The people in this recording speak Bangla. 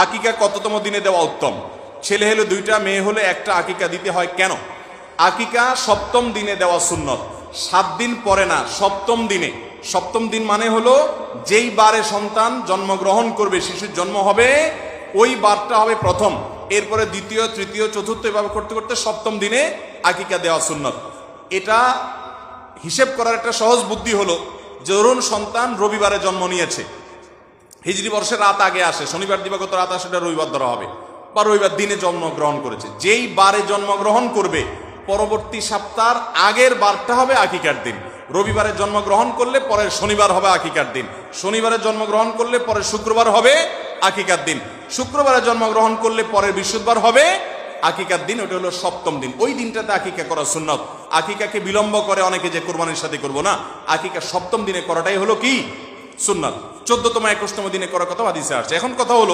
আকিকা কততম দিনে দেওয়া উত্তম? ছেলে হলে দুইটা, মেয়ে হলে একটা, আকিকা দিতে হয় কেন? আকিকা সপ্তম দিনে দেওয়া সুন্নত। 7 দিন পরে না, সপ্তম দিনে। সপ্তম দিন মানে হলো যেই বারে সন্তান জন্মগ্রহণ করবে, শিশুর জন্ম হবে, ওই বারটা হবে প্রথম, এরপরে দ্বিতীয়, তৃতীয়, চতুর্থ, এভাবে করতে করতে সপ্তম দিনে আকিকা দেওয়া সুন্নত। এটা হিসেব করার একটা সহজ বুদ্ধি হলো, ধরুন সন্তান রবিবারে জন্ম নিয়েছে, হিজরি বর্ষের রাত আগে আসে, শনিবার দিবাগত রাত আসে, এটা রবিবার ধরা হবে, বা রবিবার দিনে জন্মগ্রহণ করেছে। যেই বারে জন্মগ্রহণ করবে পরবর্তী সপ্তাহের আগের বারটা হবে আকিকার দিন। রবিবারে জন্মগ্রহণ করলে পরের শনিবার হবে আকিকার দিন, শনিবারে জন্মগ্রহণ করলে পরের শুক্রবার হবে আকিকার দিন, শুক্রবারে জন্মগ্রহণ করলে পরের বৃহস্পতিবার হবে আকিকার দিন। ওটা হলো সপ্তম দিন, ওই দিনটাতে আকিকা করা সুন্নত। আকিকাকে বিলম্ব করে অনেকে, যে কোরবানির সাথে করবো না, আকিকা সপ্তম দিনে করাটাই হলো কি সুন্নত। 14তম 21তম দিনে করার কথা হাদিসে আসছে। এখন কথা হলো